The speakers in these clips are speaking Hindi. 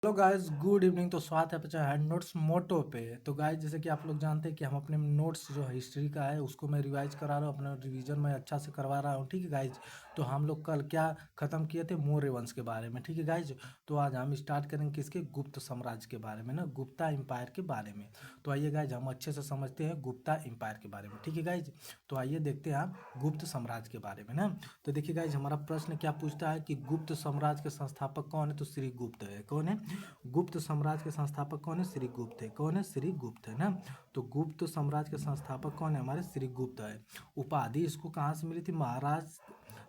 Hello guys, good evening. तो स्वागत है बच्चा हैंड नोट्स मोटो पे। तो गाइस, जैसे कि आप लोग जानते हैं कि हम अपने नोट्स जो हिस्ट्री का है उसको मैं रिवाइज करा रहा हूँ, अपना रिवीजन मैं अच्छा से करवा रहा हूँ। ठीक है गाइज, तो हम लोग कल क्या ख़त्म किए थे? मौर्य वंश के बारे में। ठीक है गाइज, तो आज हम स्टार्ट करेंगे किसके? गुप्त साम्राज्य के बारे में ना, गुप्ता एम्पायर के बारे में। तो आइए गाइज, हम अच्छे से समझते हैं गुप्ता एम्पायर के बारे में। ठीक है गाइज, तो आइए देखते हैं आप गुप्त साम्राज्य के बारे में ना। तो देखिए गाइज, हमारा प्रश्न क्या पूछता है कि गुप्त साम्राज्य के संस्थापक कौन है? तो श्री गुप्त है। कौन है? गुप्त साम्राज्य के संस्थापक कौन है? श्री गुप्त है। कौन है? श्री गुप्त है ना। तो गुप्त साम्राज्य के संस्थापक कौन है? हमारे श्री गुप्त है। उपाधि इसको कहाँ से मिली थी?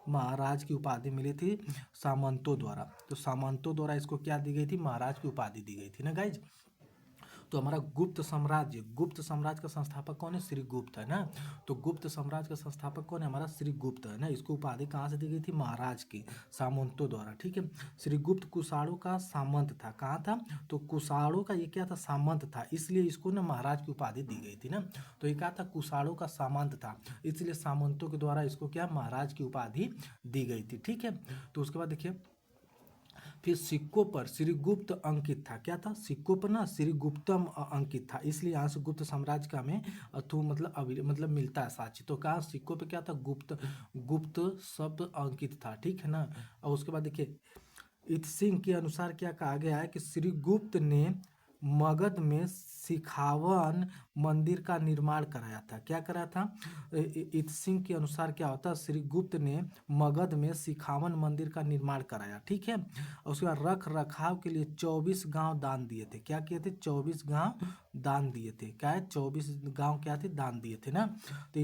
महाराज की उपाधि मिली थी सामंतों द्वारा। तो सामंतों द्वारा इसको क्या दी गई थी? महाराज की उपाधि दी गई थी ना गाइज। तो हमारा गुप्त साम्राज्य का संस्थापक कौन है? श्री गुप्त है ना। तो गुप्त साम्राज्य का संस्थापक कौन है? हमारा श्री गुप्त है ना। इसको उपाधि कहाँ से दी गई थी? महाराज की, सामंतों द्वारा। ठीक है। श्री गुप्त कुषाणों का सामंत था। कहाँ था? तो कुषाणों का ये क्या था? सामंत था, इसलिए इसको ना महाराज की उपाधि दी गई थी ना। तो ये क्या था? कुषाणों का सामंत था, इसलिए सामंतों के द्वारा इसको क्या? महाराज की उपाधि दी गई थी। ठीक है। तो उसके बाद देखिए, फिर सिक्कों पर श्रीगुप्त अंकित था। क्या था? सिक्कों पर ना श्रीगुप्तम अंकित था, इसलिए यहाँ से गुप्त साम्राज्य का हमें अथु मतलब मिलता है साक्ष्य। तो कहा सिक्कों पे क्या था? गुप्त गुप्त शब्द अंकित था। ठीक है ना। और उसके बाद देखिए, इत सिंह के अनुसार क्या कहा गया है कि श्रीगुप्त ने मगध में सिखावन मंदिर का निर्माण कराया था। क्या कराया था? इत सिंह के अनुसार क्या होता है? श्रीगुप्त ने मगध में सिखावन मंदिर का निर्माण कराया। ठीक है। और उसके बाद रख रखाव के लिए 24 गांव दान दिए थे। क्या किए थे? 24 गांव दान दिए थे। क्या है? 24 गांव क्या थे? दान दिए थे ना। तो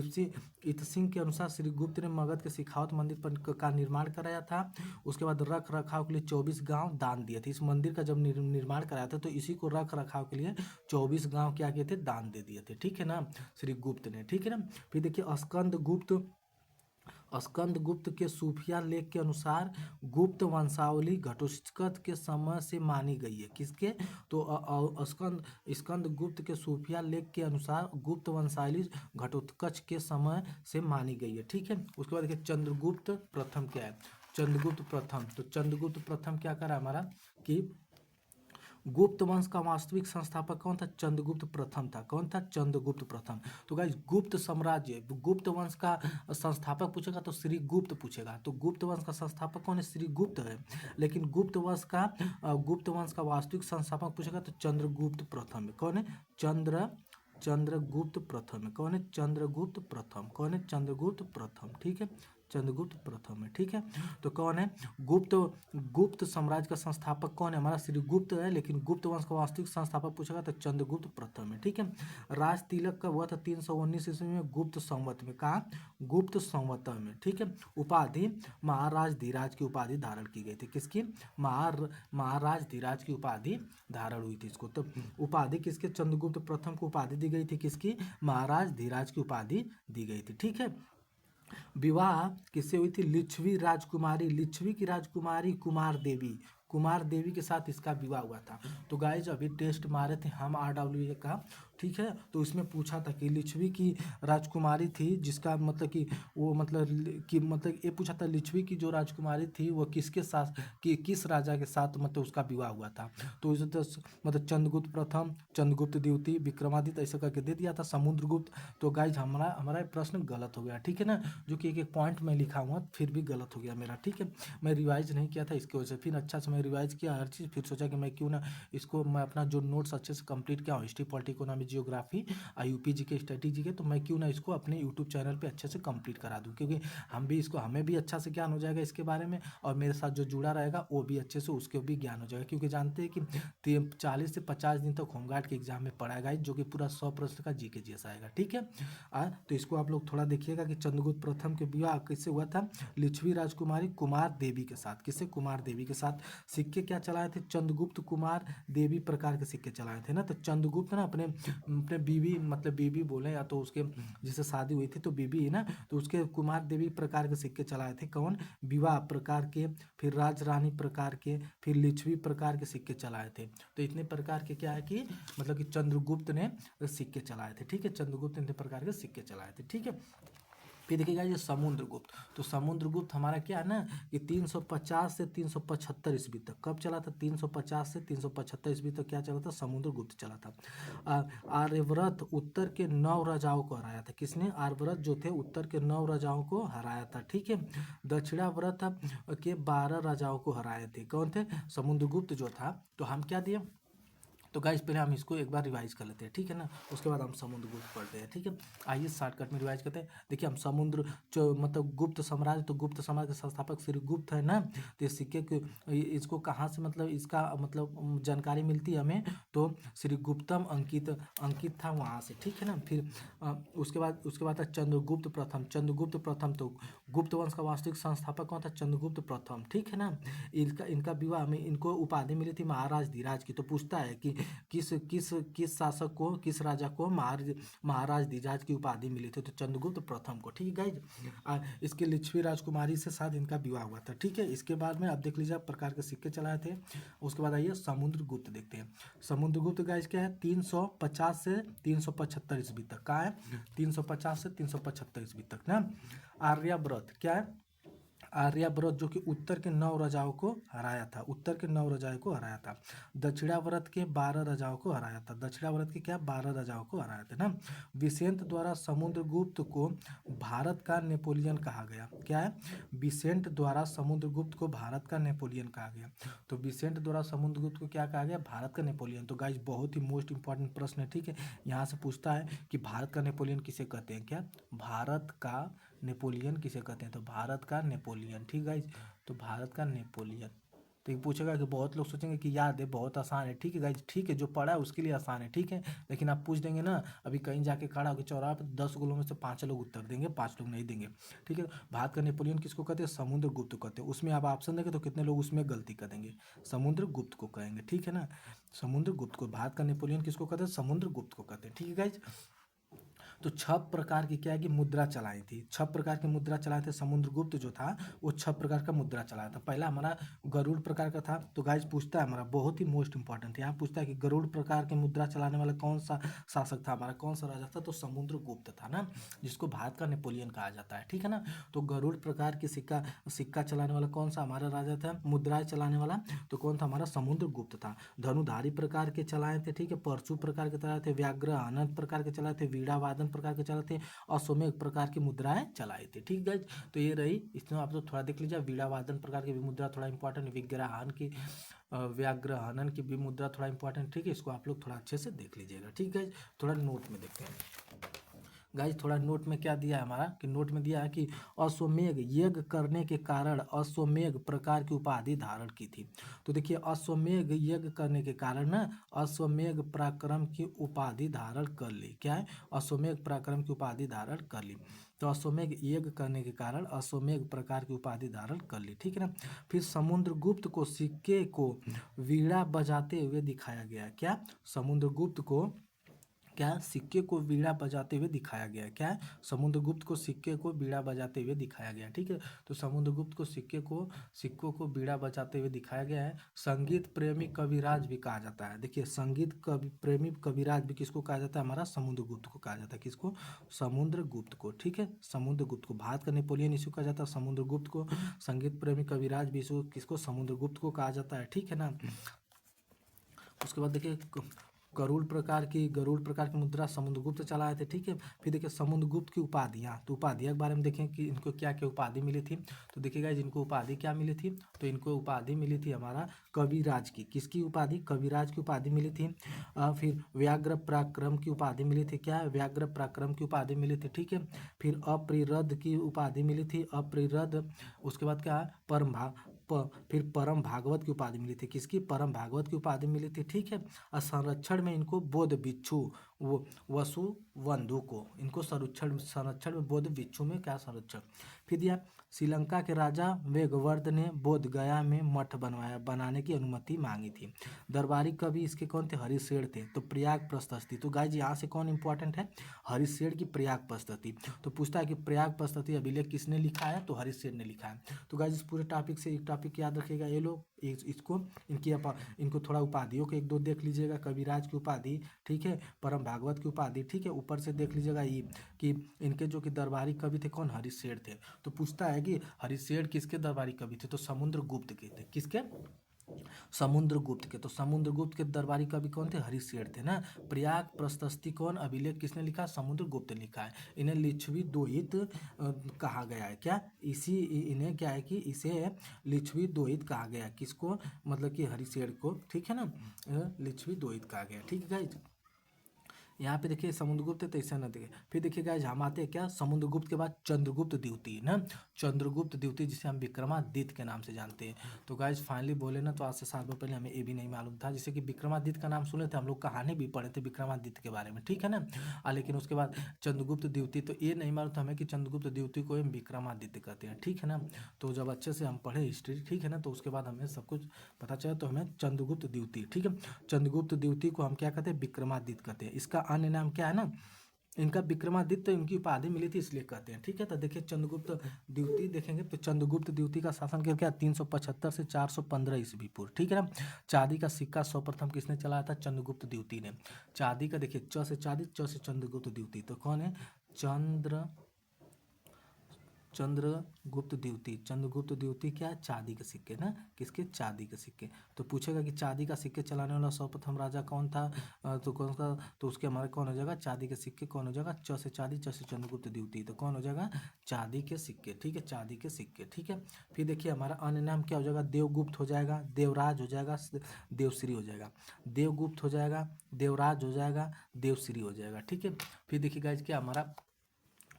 इत सिंह के अनुसार श्रीगुप्त ने मगध के सिखावत मंदिर पर का निर्माण कराया था। उसके बाद रख रखाव के लिए 24 गांव दान दिए थे। इस मंदिर का जब निर्माण कराया था तो इसी को रख रखाव के लिए 24 गांव क्या किए थे? दान दे दिए थे। ठीक है ना, श्री गुप्त ने। ठीक है ना। फिर देखिए, स्कंद गुप्त के सूफिया लेख के अनुसार गुप्त वंशावली घटोत्कच के समय से मानी गई है। किसके? तो स्कंद गुप्त के सूफिया लेख के अनुसार गुप्त वंशावली घटोत्कच के समय से मानी गई है। ठीक है। उसके बाद देखिए, चंद्रगुप्त प्रथम क्या है? चंद्रगुप्त प्रथम। तो चंद्रगुप्त प्रथम क्या करा हमारा कि गुप्त वंश का वास्तविक संस्थापक कौन था? चंद्रगुप्त प्रथम था। कौन था? चंद्रगुप्त प्रथम। तो गाइस, गुप्त साम्राज्य, गुप्त वंश का संस्थापक पूछेगा तो श्री गुप्त पूछेगा। तो गुप्त वंश का संस्थापक कौन है? श्री गुप्त है। लेकिन गुप्त वंश का वास्तविक संस्थापक पूछेगा तो चंद्रगुप्त प्रथम है। कौन है? चंद्रगुप्त प्रथम है। कौन है? चंद्रगुप्त प्रथम। कौन है? चंद्रगुप्त प्रथम। ठीक है। चंद्रगुप्त प्रथम है। ठीक है। तो कौन है? गुप्त गुप्त साम्राज्य का संस्थापक कौन है? हमारा श्री गुप्त है, लेकिन गुप्त वंश का वास्तविक संस्थापक पूछेगा तो चंद्रगुप्त प्रथम है। ठीक है। राज तिलक का हुआ था 319 ईस्वी में, गुप्त संवत में। कहा? गुप्त संवत में। ठीक है। उपाधि महाराज धीराज की उपाधि धारण की गई थी। किसकी? महाराज धीराज की उपाधि धारण हुई थी इसको। तो उपाधि किसके? चंद्रगुप्त प्रथम को उपाधि दी गई थी। किसकी? महाराज धीराज की उपाधि दी गई थी। ठीक है। विवाह किससे हुई थी? लिच्छवी की राजकुमारी कुमार देवी के साथ इसका विवाह हुआ था। तो गाइज, अभी टेस्ट मारे थे हम RWA का। ठीक है। तो इसमें पूछा था कि लिच्छवी की राजकुमारी थी जिसका मतलब कि वो मतलब ये पूछा था, लिच्छवी की जो राजकुमारी थी वो किसके साथ किस राजा के साथ मतलब उसका विवाह हुआ था। तो इसे तो मतलब चंद्रगुप्त प्रथम, चंद्रगुप्त द्वितीय, विक्रमादित्य ऐसा करके दे दिया था, समुद्रगुप्त। तो गाइज, हमारा प्रश्न गलत हो गया। ठीक है ना। जो कि एक पॉइंट में लिखा हुआ फिर भी गलत हो गया मेरा। ठीक है। मैं रिवाइज नहीं किया था इसकी वजह से, फिर अच्छा से मैं रिवाइज किया हर चीज़, फिर सोचा कि मैं क्यों ना इसको मैं अपना जो नोट्स अच्छे से कंप्लीट किया हूँ, history, polity, economy, geography, UP जी के, स्टडी जी के, तो मैं क्यों ना इसको अपने यूट्यूब चैनल पर अच्छे से कंप्लीट करा दूँ, क्योंकि हमें भी अच्छा से ज्ञान हो जाएगा इसके बारे में, और मेरे साथ जो जुड़ा रहेगा वो भी अच्छे से उसके भी ज्ञान हो जाएगा। क्योंकि जानते हैं कि 40 से 50 दिन तक होमगार्ड के एग्जाम में पढ़ाएगा, जो कि पूरा 100 प्रश्न का जीके जैसा आएगा। ठीक है। तो इसको आप लोग थोड़ा देखिएगा कि चंद्रगुप्त प्रथम के विवाह किससे हुआ था? लिच्छवी राजकुमारी कुमार देवी के साथ। किससे? कुमार देवी के साथ। सिक्के क्या चलाए थे? चंद्रगुप्त कुमार देवी प्रकार के सिक्के चलाए थे ना। तो चंद्रगुप्त ना अपने अपने बीवी, मतलब बीवी बोले या तो उसके जिससे शादी हुई थी तो बीवी है ना, तो उसके कुमार देवी प्रकार के सिक्के चलाए थे। कौन? विवाह प्रकार के, फिर राज रानी प्रकार के, फिर लिच्छवी प्रकार के सिक्के चलाए थे। तो इतने प्रकार के क्या है कि मतलब कि चंद्रगुप्त ने सिक्के चलाए थे। ठीक है। चंद्रगुप्त ने इतने प्रकार के सिक्के चलाए थे। ठीक है। फिर देखिएगा ये समुद्रगुप्त। तो समुद्रगुप्त हमारा क्या है ना कि 350 से 375 ईस्वी तक कब चला था, 350 से 375 ईस्वी तक क्या चला था, समुद्रगुप्त चला था। आर्यव्रत उत्तर के 9 राजाओं को हराया था। किसने, आर्यव्रत जो थे उत्तर के 9 राजाओं को हराया था, ठीक है। दक्षिणाव्रत के 12 राजाओं को हराए थे। कौन थे, समुद्रगुप्त जो था। तो हम क्या दिए, तो गाइस पहले हम इसको एक बार रिवाइज कर लेते हैं, ठीक है ना, उसके बाद हम समुद्रगुप्त पढ़ते हैं, ठीक है। आइए शॉर्टकट में रिवाइज करते हैं। देखिए हम समुद्र जो मतलब गुप्त साम्राज्य, तो गुप्त साम्राज्य के संस्थापक श्री गुप्त है ना। तो इस सिक्के को इसको कहाँ से मतलब इसका मतलब जानकारी मिलती है हमें, तो श्री गुप्तम अंकित अंकित था वहाँ से, ठीक है ना। फिर उसके बाद था चंद्रगुप्त प्रथम। चंद्रगुप्त प्रथम तो गुप्त वंश का वास्तविक संस्थापक कौन था, चंद्रगुप्त प्रथम, ठीक है ना। इनका विवाह में इनको उपाधि मिली थी महाराज धीराज की। तो पूछता है कि किस किस किस शासक को, किस राजा को महाराज धीराज की उपाधि मिली थी, तो चंद्रगुप्त प्रथम को, ठीक है गाइज। इसके लिच्छवी राजकुमारी से साथ इनका विवाह हुआ था, ठीक है। इसके बाद में आप देख लीजिए प्रकार के सिक्के चलाए थे। उसके बाद आइए समुद्रगुप्त देखते हैं। समुद्रगुप्त गाइज क्या है, 350 से 375 ईस्वी तक का है, 350 से 375 ईस्वी तक ना। आर्यव्रत क्या है, आर्यव्रत जो कि उत्तर के 9 राजाओं को हराया था, उत्तर के 9 राजाओं को हराया था। दक्षिणाव्रत के 12 राजाओं को हराया था, दक्षिणाव्रत के क्या 12 राजाओं को हराया था ना। विसेंट द्वारा समुद्रगुप्त को भारत का नेपोलियन कहा गया। क्या है, विसेंट द्वारा समुद्रगुप्त को भारत का नेपोलियन कहा गया। तो विसेंट द्वारा समुद्रगुप्त को क्या कहा गया, भारत का नेपोलियन। तो गाइज बहुत ही मोस्ट इंपॉर्टेंट प्रश्न है, ठीक है। यहाँ से पूछता है कि भारत का नेपोलियन किसे कहते हैं, क्या भारत का नेपोलियन किसे कहते हैं, तो भारत का नेपोलियन, ठीक गाइज। तो भारत का नेपोलियन। तो ये पूछेगा कि बहुत लोग सोचेंगे कि याद है बहुत आसान है, ठीक है गाइज, ठीक है, जो पढ़ा है उसके लिए आसान है, ठीक है। लेकिन आप पूछ देंगे ना, अभी कहीं जाके खड़ा होकर चौराहे पर 10 लोगों में से 5 लोग उत्तर देंगे, 5 लोग नहीं देंगे, ठीक है। भारत का नेपोलियन किसको कहते हैं, समुद्रगुप्त कहते हैं। उसमें आप ऑप्शन देंगे तो कितने लोग उसमें गलती कर देंगे, समुद्रगुप्त को कहेंगे, ठीक है ना। समुद्रगुप्त को, भारत का नेपोलियन किसको कहते हैं, समुद्रगुप्त को कहते हैं, ठीक है गाइज। तो 6 प्रकार की क्या है कि मुद्रा चलाई थी, 6 प्रकार की मुद्रा चलाए थे समुद्रगुप्त जो था, वो 6 प्रकार का मुद्रा चलाया था। पहला हमारा गरुड़ प्रकार का था। तो गाइज पूछता है हमारा बहुत ही मोस्ट इंपॉर्टेंट है, यहाँ पूछता है कि गरुड़ प्रकार की मुद्रा चलाने वाला कौन सा शासक था हमारा, कौन सा राजा था, तो समुद्रगुप्त था ना, जिसको भारत का नेपोलियन कहा जाता है, ठीक है ना। तो गरुड़ प्रकार की सिक्का सिक्का चलाने वाला कौन सा हमारा राजा था, मुद्राएं चलाने वाला, तो कौन था हमारा समुद्रगुप्त था। धनुधारी प्रकार के चलाए थे, ठीक है, परशु प्रकार के चलाए थे, व्याघ्र अनंत प्रकार के चलाए थे, वीणा वादन प्रकार के चलाए थे, अश्वमेघ प्रकार की मुद्राएं चलाई थी, ठीक गाइज। तो ये रही, इसमें आप लोग थोड़ा देख लीजिए, वीणा वादन प्रकार की भी मुद्रा थोड़ा इंपॉर्टेंट, विग्रहण की व्याघ्र हनन की भी मुद्रा थोड़ा इंपॉर्टेंट, ठीक है। इसको आप लोग थोड़ा अच्छे से देख लीजिएगा, ठीक है। थोड़ा नोट में देखते हैं गाइज, थोड़ा नोट में क्या दिया है हमारा कि नोट में दिया है कि अश्वमेघ यज्ञ करने के कारण अश्वमेघ प्रकार की उपाधि धारण की थी। तो देखिए अश्वमेघ यज्ञ करने के कारण ना अश्वमेघ पराक्रम की उपाधि धारण कर ली। क्या है, अश्वमेघ पराक्रम की उपाधि धारण कर ली। तो अश्वमेघ यज्ञ करने के कारण अश्वमेघ प्रकार की उपाधि धारण कर ली, ठीक है ना। फिर समुद्रगुप्त को सिक्के को वीणा बजाते हुए दिखाया गया। क्या, समुद्रगुप्त को क्या सिक्के को वीणा बजाते हुए दिखाया गया। क्या है, समुद्रगुप्त को सिक्के को वीणा बजाते हुए दिखाया गया, ठीक है। तो समुद्रगुप्त को सिक्कों को वीणा बजाते हुए दिखाया गया है। संगीत प्रेमी कविराज भी कहा जाता है। देखिए संगीत प्रेमी कविराज भी किसको कहा जाता है, हमारा समुद्रगुप्त को कहा जाता है। किसको, समुद्रगुप्त को, ठीक है, समुद्रगुप्त को। भारत का नेपोलियन इसको कहा जाता है समुद्रगुप्त को। संगीत प्रेमी कविराज भी इसको किसको, समुद्रगुप्त को कहा जाता है, ठीक है ना। उसके बाद देखिए गरुड़ प्रकार की मुद्रा समुद्रगुप्त चलाए थे, ठीक है। फिर देखिए समुद्रगुप्त की उपाधियाँ, तो उपाधियाँ के बारे में देखें कि इनको क्या क्या उपाधि मिली थी। तो देखिएगा जिनको उपाधि क्या मिली थी, तो इनको उपाधि मिली थी हमारा कविराज की। किसकी उपाधि, कविराज की उपाधि मिली थी। फिर व्याघ्र पराक्रम की उपाधि मिली थी। क्या, व्याघ्र पराक्रम की उपाधि मिली थी, ठीक है। फिर अप्रिरद की उपाधि मिली थी, अप्रिरद। उसके बाद क्या, फिर परम भागवत की उपाधि मिली थी। किसकी, परम भागवत की उपाधि मिली थी, ठीक है। और संरक्षण में इनको बोध बिच्छू वो वसु बंधु को, इनको संरक्षण में बोध बिच्छू में क्या संरक्षण। फिर दिया श्रीलंका के राजा वेगवर्ध ने बोध गया में मठ बनाने की अनुमति मांगी थी। दरबारी कवि इसके कौन थे, हरिशेर थे। तो प्रयाग प्रशस्ति, तो गाइज यहाँ से कौन इंपॉर्टेंट है, हरिशेर की प्रयाग प्रशस्ति। तो पूछता है कि प्रयाग प्रशस्ति अभिलेख किसने लिखा है, तो हरिशेर ने लिखा है। तो गाइज इस पूरे टॉपिक से एक टॉपिक याद रखिएगा, ये लोग इसको इनको थोड़ा उपाधियों के एक दो देख लीजिएगा, कविराज की उपाधि, ठीक है, परम भागवत की उपाधि, ठीक है। ऊपर से देख लीजिएगा ये कि इनके जो कि दरबारी कवि थे कौन, हरिशेर थे। तो पूछता है कि हरिशेर किसके दरबारी कवि थे, तो समुद्रगुप्त के थे। किसके, समुद्रगुप्त के। तो समुद्रगुप्त के दरबारी कवि कौन थे, हरिशेर थे ना। प्रयाग प्रशस्ति कौन अभिलेख किसने लिखा, समुद्रगुप्त ने लिखा है। इन्हें लिच्छवी दोहित कहा गया है। क्या इसी इन्हें क्या है कि इसे लिच्छवी दोहित कहा गया है। किसको, मतलब कि हरिशेर को, ठीक है ना, लिच्छवी दोहित कहा गया, ठीक है गाइज। यहाँ पे देखिए समुद्रगुप्त तो ऐसा न देखिए। फिर देखिए गाइज हम आते हैं क्या, समुद्रगुप्त के बाद चंद्रगुप्त द्वितीय ना, चंद्रगुप्त द्वितीय जिसे हम विक्रमादित्य के नाम से जानते हैं। तो गाइज फाइनली बोले ना, तो आज से 7 साल पहले हमें ये भी नहीं मालूम था। जैसे कि विक्रमादित्य का नाम सुने थे हम लोग, कहानी भी पढ़े थे विक्रमादित्य के बारे में, ठीक है ना। लेकिन उसके बाद चंद्रगुप्त द्वितीय, तो ये नहीं मालूम था हमें कि चंद्रगुप्त द्वितीय को हम विक्रमादित्य कहते हैं, ठीक है ना। तो जब अच्छे से हम पढ़े हिस्ट्री, ठीक है ना, तो उसके बाद हमें सब कुछ पता चला, तो हमें चंद्रगुप्त द्वितीय, ठीक है, चंद्रगुप्त द्वितीय को हम क्या कहते हैं, विक्रमादित्य कहते हैं। इसका अन्य नाम क्या है ना, इनका विक्रमादित्य, तो इनकी उपाधि मिली थी इसलिए कहते हैं, ठीक है। तो देखिए चंद्रगुप्त द्वितीय देखेंगे, तो चंद्रगुप्त द्वितीय का शासन क्या 375 से 415 ईस्वी पूर्व, ठीक है ना। चांदी का सिक्का सर्वप्रथम किसने चलाया था, चंद्रगुप्त द्वितीय ने। चांदी का देखिए च से चांदी, च से चंद्रगुप्त द्वितीय, तो कौन है, चंद्रगुप्त द्वितीय। चंद्रगुप्त द्वितीय क्या है, चांदी के सिक्के ना, किसके, चांदी के सिक्के। तो पूछेगा कि चांदी का सिक्के चलाने वाला सर्वप्रथम राजा कौन था, तो कौन सा, तो उसके हमारे कौन हो जाएगा, चांदी के सिक्के कौन हो जाएगा, च से चांदी, च से चंद्रगुप्त द्वितीय, तो कौन हो जाएगा, चांदी के सिक्के, ठीक है, चांदी के सिक्के, ठीक है। फिर देखिए हमारा अन्य नाम क्या हो जाएगा, देवगुप्त हो जाएगा, देवराज हो जाएगा, देवश्री हो जाएगा, देवगुप्त हो जाएगा, देवराज हो जाएगा, देवश्री हो जाएगा, ठीक है। फिर देखिए गाइज क्या हमारा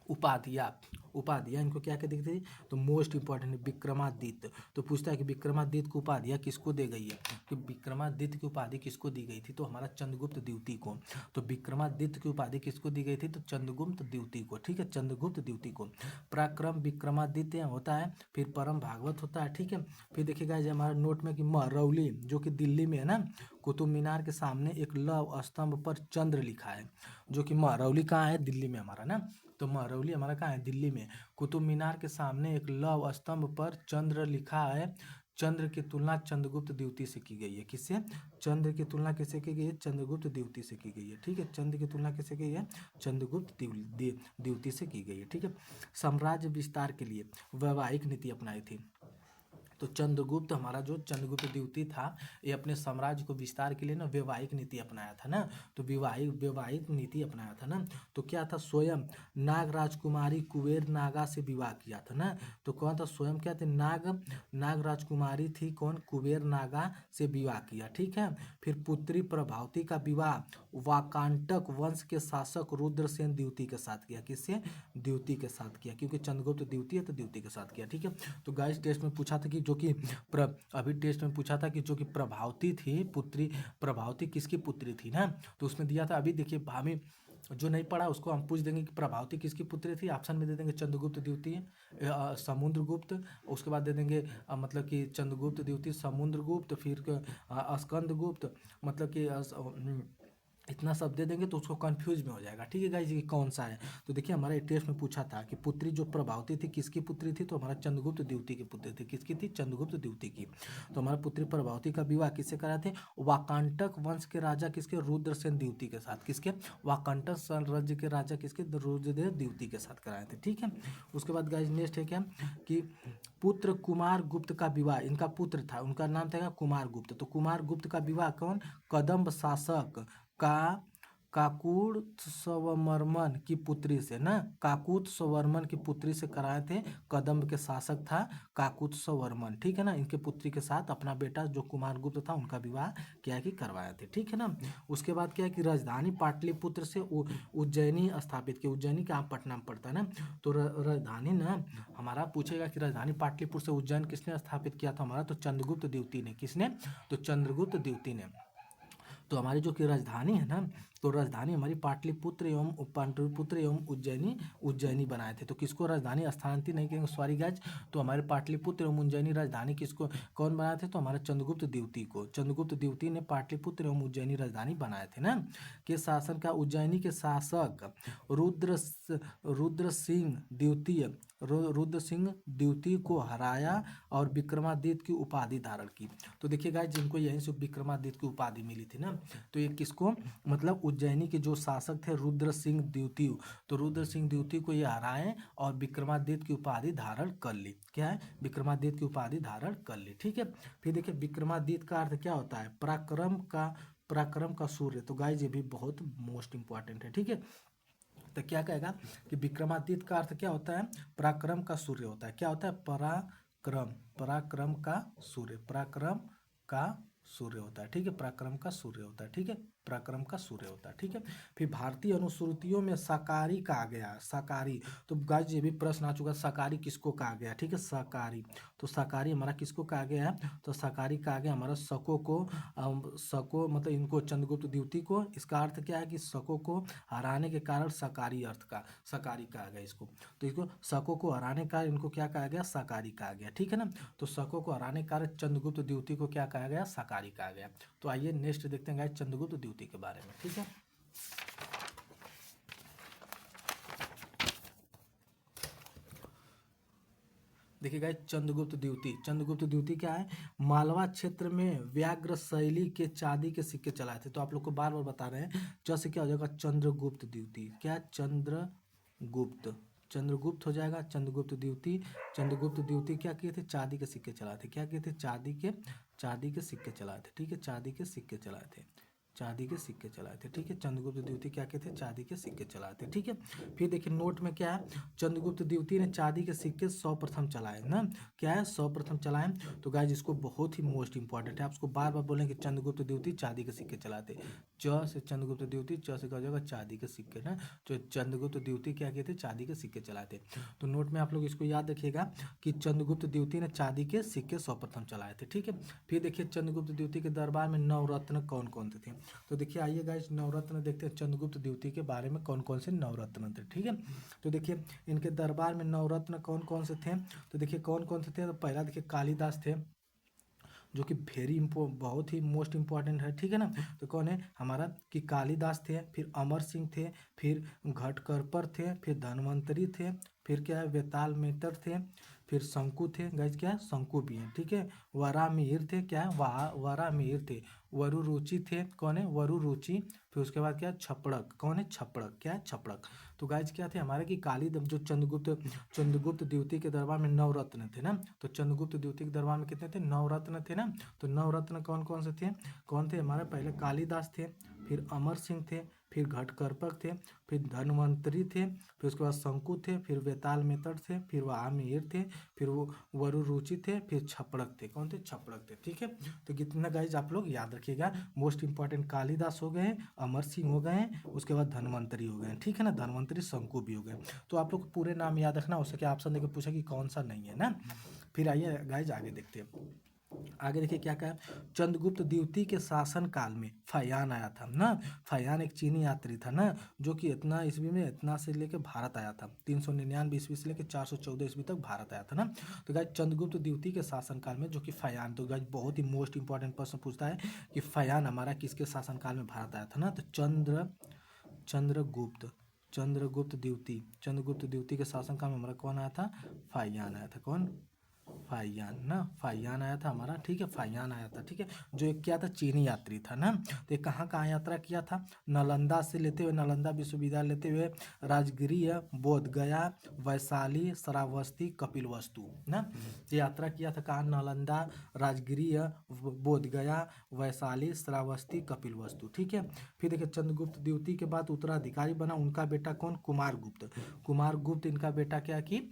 उपाधियाँ, उपाधियाँ इनको क्या क्या दिखती थी, तो मोस्ट इंपॉर्टेंट है विक्रमादित्य। तो पूछता है कि विक्रमादित्य की उपाधियाँ किसको दी गई है, कि विक्रमादित्य की उपाधि किसको दी गई थी, तो हमारा चंद्रगुप्त द्वितीय को। तो विक्रमादित्य की उपाधि किसको दी गई थी, तो चंद्रगुप्त द्वितीय को, ठीक है, चंद्रगुप्त द्वितीय को। पराक्रम विक्रमादित्य होता है, फिर परम भागवत होता है, ठीक है। फिर देखिएगा हमारा नोट में कि महरौली जो कि दिल्ली में है ना, कुतुब मीनार के सामने एक लौह स्तंभ पर चंद्र लिखा है, जो कि महरौली कहाँ है, दिल्ली में हमारा ना। तो महरौली हमारा कहाँ है, दिल्ली में। कुतुब मीनार के सामने एक लौह स्तंभ पर चंद्र लिखा है। चंद्र की तुलना चंद्रगुप्त द्वितीय से की गई है, किससे, चंद्र की तुलना किससे की गई है, चंद्रगुप्त द्वितीय से की गई है, ठीक है। चंद्र की तुलना किससे की गई है, चंद्रगुप्त द्वितीय से की गई है, ठीक है। साम्राज्य विस्तार के लिए वैवाहिक नीति अपनाई थी। तो चंद्रगुप्त हमारा जो चंद्रगुप्त द्वितीय था, ये अपने साम्राज्य को विस्तार के लिए ना वैवाहिक नीति अपनाया था ना। तो वैवाहिक नीति अपनाया था ना। तो क्या था, स्वयं नाग राजकुमारी कुबेर नागा से विवाह किया था ना। तो कौन था, स्वयं क्या थे, नाग राजकुमारी थी कौन, कुबेर नागा से विवाह किया, ठीक है। फिर पुत्री प्रभावती का विवाह वाकांटक वंश के शासक रुद्रसेन द्वितीय के साथ किया, किससे, द्वितीय के साथ किया, क्योंकि चंद्रगुप्त द्वितीय तो द्वितीय के साथ किया, ठीक है। तो गाइस टेस्ट में पूछा था कि जो कि अभी टेस्ट में पूछा था कि जो कि प्रभावती थी, पुत्री प्रभावती किसकी पुत्री थी ना, तो उसमें दिया था। अभी देखिए हमें जो नहीं पढ़ा उसको हम पूछ देंगे कि प्रभावती किसकी पुत्री थी, ऑप्शन में दे देंगे चंद्रगुप्त द्वितीय, समुद्रगुप्त, उसके बाद दे देंगे मतलब कि चंद्रगुप्त द्वितीय, समुद्रगुप्त, फिर स्कंदगुप्त, मतलब कि इतना सब दे देंगे तो उसको कंफ्यूज में हो जाएगा, ठीक है गाइस, ये कौन सा है। तो देखिए हमारे टेस्ट में पूछा था कि पुत्री जो प्रभावती थी किसकी पुत्री थी, तो हमारा चंद्रगुप्त द्वितीय की पुत्री थी, किसकी थी, चंद्रगुप्त द्वितीय की। तो हमारा पुत्री प्रभावती का विवाह किससे कराए थे, वाकांटक वंश के राजा किसके, रुद्रसेन द्वितीय के साथ, किसके, वाकांटक साम्राज्य के राजा किसके, रुद्रदेव द्वितीय के साथ कराए थे, ठीक है। उसके बाद गाइस नेक्स्ट है क्या कि पुत्र कुमार गुप्त का विवाह, इनका पुत्र था, उनका नाम था कुमार गुप्त। तो कुमार गुप्त का विवाह कौन, कदम्ब शासक का काकुत्स्ववर्मन की पुत्री से ना, काकुत्स्ववर्मन की पुत्री से कराए थे। कदम्ब के शासक था काकुत्स्ववर्मन, ठीक है ना। इनके पुत्री के साथ अपना बेटा जो कुमारगुप्त था उनका विवाह क्या है कि करवाए थे, ठीक है ना। उसके बाद क्या है कि राजधानी पाटलिपुत्र से उज्जैनी स्थापित की, उज्जैनी का पटना में पड़ता है ना। तो राजधानी ना हमारा पूछेगा कि राजधानी पाटलिपुत्र से उज्जैन किसने स्थापित किया था, हमारा तो चंद्रगुप्त द्वितीय ने, किसने, तो चंद्रगुप्त द्वितीय ने। तो हमारी जो कि राजधानी है ना, तो राजधानी हमारी पाटलिपुत्र एवं उज्जैनी बनाए थे। तो किसको राजधानी स्थानांतरित नहीं करेंगे, सॉरी गाइज, तो हमारे पाटलिपुत्र एवं उज्जैनी राजधानी किसको कौन बनाए थे, तो हमारे चंद्रगुप्त द्वितीय को। चंद्रगुप्त द्वितीय ने पाटलिपुत्र एवं उज्जैनी राजधानी बनाए थे ना। के शासन का उज्जैनी के शासक रुद्र सिंह द्वितीय को हराया और विक्रमादित्य की उपाधि धारण की। तो देखिए गाइस, जिनको यहीं से विक्रमादित्य की उपाधि मिली थी ना, तो ये किसको, मतलब उज्जैनी के जो शासक थे रुद्र सिंह द्वितीय, तो रुद्र सिंह द्वितीय को ये हराए और विक्रमादित्य की उपाधि धारण कर ली। क्या है, विक्रमादित्य की उपाधि धारण कर ली। ठीक है, फिर देखिए विक्रमादित्य का अर्थ क्या होता है, पराक्रम का सूर्य। तो गाइस ये भी बहुत मोस्ट इंपॉर्टेंट है। ठीक है, तो क्या कहेगा कि विक्रमादित्य का अर्थ क्या होता है, पराक्रम का सूर्य होता है। क्या होता है, पराक्रम का सूर्य होता है। ठीक है, पराक्रम का सूर्य होता है। ठीक है, पराक्रम का सूर्य होता है। ठीक है, फिर भारतीय अनुश्रुतियों में शाकाहारी कहा गया है। शाकाहारी, तो गाइस ये भी प्रश्न आ चुका है, शाकाहारी किसको कहा गया। ठीक है, शाकाहारी, तो शाकाहारी हमारा किसको कहा गया है, तो शाकाहारी कहा गया हमारा शकों मतलब इनको चंद्रगुप्त द्वितीय को। इसका अर्थ क्या है कि शकों को हराने के कारण शाकाहारी शाकाहारी कहा गया इसको। तो इसको शकों को हराने का इनको क्या कहा गया, शाकाहारी कहा गया। ठीक है ना, तो शकों को हराने के कारण चंद्रगुप्त द्वितीय को क्या कहा गया, शाकाहारी कहा गया। तो आइए नेक्स्ट देखते हैं गाइस चंद्रगुप्त द्वितीय के बारे में। ठीक है, देखिए गाइस चंद्रगुप्त द्वितीय क्या है, मालवा क्षेत्र में व्याघ्र शैली के चांदी के सिक्के चलाए थे। तो आप लोग को बार बार बता रहे हैं, से क्या हो जाएगा, चंद्रगुप्त द्वितीय। क्या, चंद्रगुप्त हो जाएगा, चंद्रगुप्त द्वितीय क्या किए थे, चांदी के सिक्के चलाए थे। क्या किए थे, चांदी के सिक्के चलाए थे। ठीक है, चांदी के सिक्के चलाए थे। ठीक है, चंद्रगुप्त द्वितीय क्या कहते हैं, चांदी के सिक्के चलाए थे। ठीक है, फिर देखिए नोट में क्या है, चंद्रगुप्त द्वितीय ने चांदी के सिक्के सर्वप्रथम चलाए ना। क्या है, सर्वप्रथम चलाए। तो गाइस इसको बहुत ही मोस्ट इंपॉर्टेंट है, आपको बार बार बोलेंगे चंद्रगुप्त द्वितीय चांदी के सिक्के चलाते। से चंद्रगुप्त द्वितीय, से क्या हो जाएगा, चांदी के सिक्के ना। तो चंद्रगुप्त द्वितीय क्या कहते, चांदी के सिक्के चलाते। तो नोट में आप लोग इसको याद रखिएगा कि चंद्रगुप्त द्वितीय ने चांदी के सिक्के सर्वप्रथम चलाए थे। ठीक है, फिर देखिए चंद्रगुप्त द्वितीय के दरबार में नवरत्न कौन कौन से थे। तो देखिए आइए गाइस नवरत्न देखते हैं चंद्रगुप्त द्वितीय के बारे में, कौन कौन से नवरत्न थे। ठीक है, तो देखिए इनके दरबार में नवरत्न कौन कौन से थे। तो देखिए कौन कौन से थे, तो पहला देखिए कालिदास थे, जो कि बहुत ही मोस्ट इंपॉर्टेंट है। ठीक है ना, तो कौन है हमारा कि कालिदास थे, फिर अमर सिंह थे, फिर घटकरपर थे, फिर धन्वंतरी थे, फिर क्या है वेताल मेटर थे, फिर शंकु थे। गाइस क्या है, शंकु भी हैं। ठीक है, वरामिहिर थे, क्या है वरामिहिर थे, वरुरुचि थे, कौन है वरुरुचि। फिर उसके बाद क्या है छपड़क, कौन है छपड़क, क्या है छपड़क। तो गाइस क्या थे हमारे कि जो चंद्रगुप्त द्वितीय के दरबार में नवरत्न थे ना। तो चंद्रगुप्त द्वितीय के दरबार में कितने थे, नवरत्न थे ना। तो नवरत्न कौन कौन से थे, कौन थे हमारे, पहले कालिदास थे, फिर अमर सिंह थे, फिर घटकरपक थे, फिर धन्वंतरी थे, फिर उसके बाद शंकु थे, फिर वेताल मेतर थे, फिर वहामिहिर थे, फिर वो वरुरुचि थे, फिर छपड़क थे, कौन थे, छपड़क थे। ठीक है, तो कितना गाइज आप लोग याद रखिएगा, मोस्ट इंपॉर्टेंट कालिदास हो गए, अमर सिंह हो गए, उसके बाद धन्वंतरी हो गए। ठीक है ना, धन्वंतरी शंकु भी हो गए। तो आप लोग पूरे नाम याद रखना, हो सके ऑप्शन देकर पूछा कि कौन सा नहीं है ना। फिर आइए गाइज आगे देखते हैं, आगे देखिए क्या कहा, चंद्रगुप्त द्वितीय के शासन काल में फयान आया था ना। फयान एक चीनी यात्री था ना, जो कि इतना ईस्वी में इतना से लेके भारत आया था, 399 ईस्वी से लेकर 414 ईस्वी तक भारत आया था ना। तो गाइस चंद्रगुप्त द्वितीय के शासन काल में जो कि फयान, तो गाइस बहुत ही मोस्ट इंपॉर्टेंट प्रश्न पूछता है कि फयान हमारा किसके शासन काल में भारत आया था ना। तो चंद्रगुप्त द्वितीय के शासन काल में हमारा कौन आया था, फयान आया था। कौन, फाइयान आया था हमारा। ठीक है, फाइयान आया था। ठीक है, जो एक क्या था, चीनी यात्री था ना। तो कहाँ कहाँ यात्रा किया था, नालंदा से लेते हुए, नालंदा विश्वविद्यालय लेते हुए राजगीर, बोध गया, वैशाली, श्रावस्ती, कपिलवस्तु ना। ये यात्रा किया था कहाँ, नालंदा, राजगीर, बोध गया, वैशाली, श्रावस्ती, कपिलवस्तु। ठीक है, फिर देखिए चंद्रगुप्त द्वितीय के बाद उत्तराधिकारी बना उनका बेटा कौन, कुमारगुप्त इनका बेटा क्या कि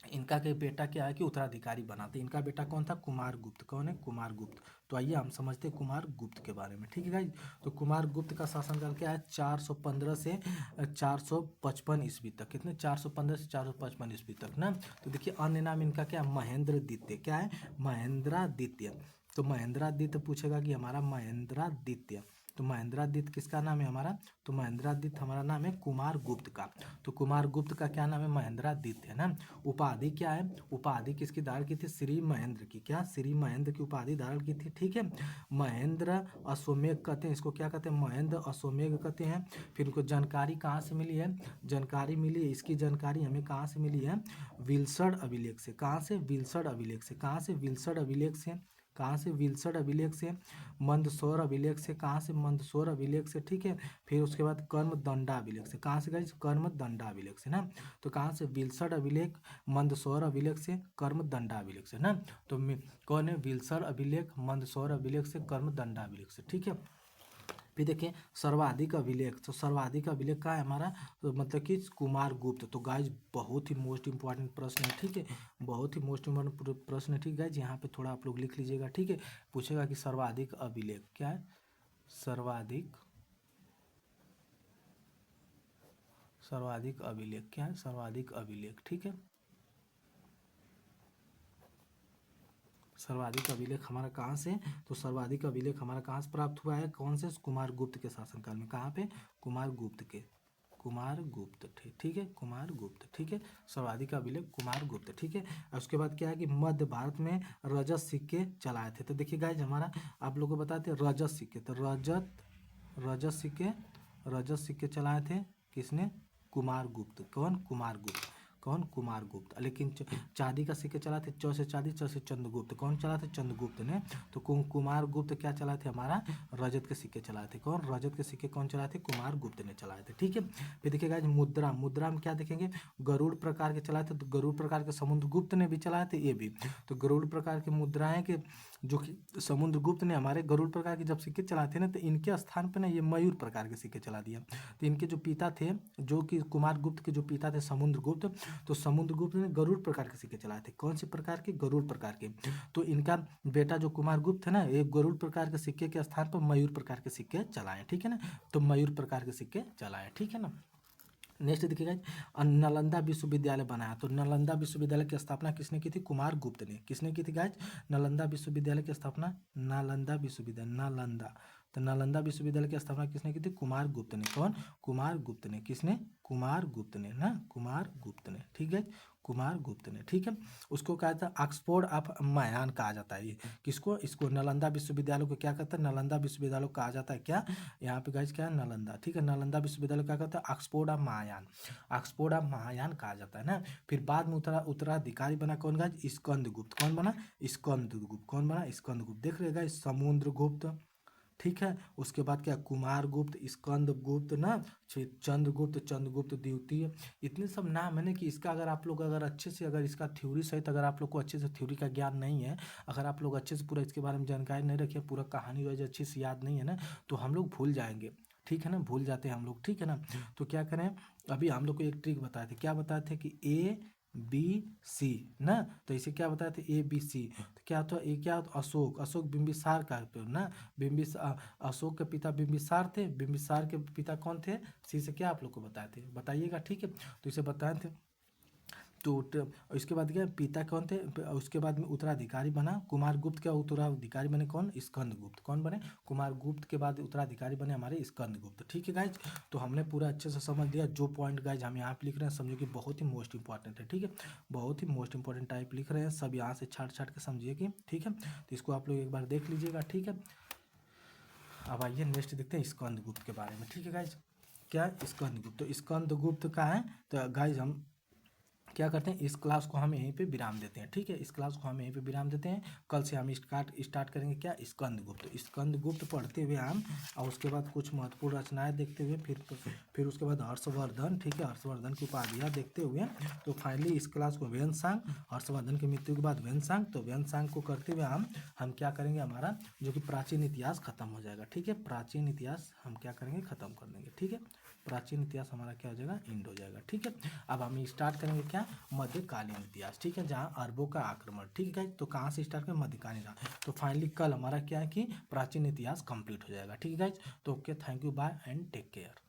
इनका के बेटा क्या है कि उत्तराधिकारी बनाते। इनका बेटा कौन था, कुमारगुप्त। कौन है, कुमारगुप्त। तो आइए हम समझते हैं कुमारगुप्त के बारे में। ठीक है गाइज, तो कुमारगुप्त का शासनकाल क्या है, 415 से 455 ईस्वी तक। कितने, 415 से 455 ईस्वी तक ना। तो देखिए अन्य नाम इनका क्या है, महेंद्रद्वितीय। क्या है, महेंद्रादित्य। तो महेंद्रादित्य पूछेगा कि हमारा महेंद्रादित्य। तो महेंद्रादित्य किसका नाम है हमारा, तो महेंद्रादित्य हमारा नाम है कुमार गुप्त का। तो कुमार गुप्त का क्या नाम है, महेंद्रादित्य है ना। उपाधि क्या है, उपाधि किसकी धारण की थी, श्री महेंद्र की, क्या श्री महेंद्र की उपाधि धारण की थी, ठीक है। महेंद्र अश्वमेघ कहते हैं इसको, क्या कहते हैं, महेंद्र अश्वमेघ कहते हैं। फिर उनको जानकारी कहाँ से मिली है, जानकारी मिली है, इसकी जानकारी हमें कहाँ से मिली है, विल्सड अभिलेख से। कहाँ से, विल्सड अभिलेख से। कहाँ से, विल्सड अभिलेख से। कहाँ से, विल्सड अभिलेख से। मंदसौर अभिलेख से। कहाँ से, मंदसौर अभिलेख से, ठीक है। फिर उसके बाद कर्म दंडा अभिलेख से। कहाँ से गाइस, कर्म दंडा अभिलेख से ना। तो कहाँ से, विल्सड अभिलेख, मंदसौर अभिलेख से, कर्म दंडा अभिलेख से ना। तो कौन है, विल्सड अभिलेख, मंदसौर अभिलेख से, कर्म दंडा अभिलेख से, ठीक है। फिर देखिए सर्वाधिक अभिलेख, तो सर्वाधिक अभिलेख का है हमारा, तो मतलब कि कुमार गुप्त। तो गाइज बहुत ही मोस्ट इंपॉर्टेंट प्रश्न है, ठीक है, बहुत ही मोस्ट इंपॉर्टेंट प्रश्न है, ठीक है गाइज। यहाँ पे थोड़ा आप लोग लिख लीजिएगा, ठीक है। पूछेगा कि सर्वाधिक अभिलेख क्या है, सर्वाधिक अभिलेख क्या है, सर्वाधिक अभिलेख, ठीक है। सर्वाधिक अभिलेख हमारा कहाँ से, तो सर्वाधिक अभिलेख हमारा कहाँ से प्राप्त हुआ है, कौन से, कुमार गुप्त के शासनकाल में। कहाँ पे, कुमार गुप्त के, कुमार गुप्त, ठीक है, कुमार गुप्त, ठीक है। सर्वाधिक अभिलेख कुमार गुप्त, ठीक है। और उसके बाद क्या है कि मध्य भारत में रजत सिक्के चलाए थे। तो देखिए गाइज हमारा आप लोगों को बताते हैं रजत सिक्के, तो रजत सिक्के चलाए थे किसने, कुमार गुप्त। कौन, कुमार गुप्त। कौन, कुमार गुप्त। लेकिन चांदी का सिक्के चला थे, च से चांदी, च से चंद्रगुप्त। कौन चला थे, चंद्रगुप्त ने। तो कुमार गुप्त क्या चलाए थे हमारा, रजत के सिक्के चलाए थे। कौन, रजत के सिक्के कौन चलाए थे, कुमार गुप्त ने चलाए थे, ठीक है। फिर देखिएगा मुद्रा, मुद्रा में क्या देखेंगे, गरुड़ प्रकार के चलाए थे। तो गरुड़ प्रकार के समुद्रगुप्त ने भी चलाए थे, ये भी। तो गरुड़ प्रकार की मुद्राएं के जो कि समुद्रगुप्त ने हमारे गरुड़ प्रकार के जब सिक्के चलाए थे ना, तो इनके स्थान पर ना ये मयूर प्रकार के सिक्के चला दिया। तो इनके जो पिता थे, जो कि कुमार गुप्त के जो पिता थे समुद्रगुप्त, तो समुद्रगुप्त ने गरुड़ प्रकार के सिक्के चलाए थे। कौन से प्रकार के, गरुड़ प्रकार के। तो इनका बेटा जो कुमार गुप्त है ना, एक गरुड़ प्रकार के सिक्के के स्थान पर मयूर प्रकार के सिक्के चलाए, ठीक है ना। तो मयूर प्रकार के सिक्के चलाए, ठीक है ना। नेक्स्ट देखिएगा नालंदा विश्वविद्यालय बनाया। तो नालंदा विश्वविद्यालय की स्थापना किसने की थी, कुमार गुप्त ने। किसने की थी गाइज, नालंदा विश्वविद्यालय की स्थापना, नालंदा विश्वविद्यालय, नालंदा। तो नालंदा विश्वविद्यालय की स्थापना किसने की थी, कुमार गुप्त ने। कौन, कुमार गुप्त ने। किसने, कुमार गुप्त ने ना, कुमार गुप्त ने, ठीक है, कुमार गुप्त ने, ठीक है। उसको कहा जाता है ऑक्सफोर्ड ऑफ मायान कहा जाता है। ये किसको, इसको नालंदा विश्वविद्यालय को क्या कहता है, नालंदा विश्वविद्यालय को कहा जाता है क्या, यहाँ पे गाइज क्या है, नालंदा, ठीक है। नालंदा विश्वविद्यालय क्या कहता है, Oxford of Mahayana, Oxford of Mahayana कहा जाता है ना। फिर बाद में उत्तराधिकारी बना कौन गाइज, स्कंदगुप्त। कौन बना, स्कंदगुप्त। कौन बना, स्कंदगुप्त। देख रहे गाइज, समुद्रगुप्त, ठीक है। उसके बाद क्या, कुमार गुप्त, स्कंदगुप्त ना, चंद्रगुप्त, चंद्रगुप्त द्वितीय। इतने सब नाम है ना कि इसका अगर आप लोग अगर अच्छे से अगर इसका थ्योरी सहित अगर आप लोग को अच्छे से थ्योरी का ज्ञान नहीं है, अगर आप लोग अच्छे से पूरा इसके बारे में जानकारी नहीं रखे, पूरा कहानी वाइज अच्छे से याद नहीं है ना, तो हम लोग भूल जाएंगे, ठीक है ना, भूल जाते हैं हम लोग, ठीक है ना। तो क्या करें, अभी हम लोग को एक ट्रिक बताए थे, क्या बताए थे कि ABC ना। तो इसे क्या बताए थे, ABC। तो क्या था, ये क्या होता, अशोक, अशोक बिंबिसार का ना, अशोक के पिता बिंबिसार थे। बिंबिसार के पिता कौन थे, सी से क्या आप लोग को बताए थे, बताइएगा, ठीक है। तो इसे बताए थे। तो इसके बाद क्या, पिता कौन थे, उसके बाद में उत्तराधिकारी बना कुमार गुप्त का, उत्तराधिकारी बने कौन, स्कंदगुप्त। कौन बने, कुमार गुप्त के बाद उत्तराधिकारी बने हमारे स्कंदगुप्त, ठीक है गाइज। तो हमने पूरा अच्छे से समझ लिया। जो पॉइंट गाइज हम यहाँ पे लिख रहे हैं समझिए कि बहुत ही मोस्ट इंपॉर्टेंट है, ठीक है, बहुत ही मोस्ट इंपॉर्टेंट टाइप लिख रहे हैं, सब यहाँ से छाट छाट के समझिए कि, ठीक है। तो इसको आप लोग एक बार देख लीजिएगा, ठीक है। अब आइए नेक्स्ट देखते हैं स्कंदगुप्त के बारे में, ठीक है गाइज। क्या, स्कंदगुप्त। तो स्कंदगुप्त का है, तो गाइज हम क्या करते हैं, इस क्लास को हम यहीं पे विराम देते हैं, ठीक है, इस क्लास को हम यहीं पे विराम देते हैं। कल से हम स्टार्ट करेंगे क्या, स्कंदगुप्त। स्कंदगुप्त पढ़ते हुए हम, और उसके बाद कुछ महत्वपूर्ण रचनाएं देखते हुए, फिर उसके बाद हर्षवर्धन, ठीक है, हर्षवर्धन की उपाधियाँ देखते हुए, तो फाइनली इस क्लास को वेनसांग, हर्षवर्धन की मृत्यु के बाद वेनसांग, तो वेनसांग को करते हुए हम क्या करेंगे, हमारा जो कि प्राचीन इतिहास खत्म हो जाएगा, ठीक है, प्राचीन इतिहास हम क्या करेंगे, खत्म कर देंगे, ठीक है। प्राचीन इतिहास हमारा क्या हो जाएगा, एंड हो जाएगा, ठीक है। अब हम स्टार्ट करेंगे क्या, मध्यकालीन इतिहास, ठीक है, जहाँ अरबों का आक्रमण, ठीक है। तो कहाँ से स्टार्ट करें, मध्यकालीन। तो फाइनली कल हमारा क्या है कि प्राचीन इतिहास कंप्लीट हो जाएगा, ठीक है गाइज। तो okay, thank you, bye and take care.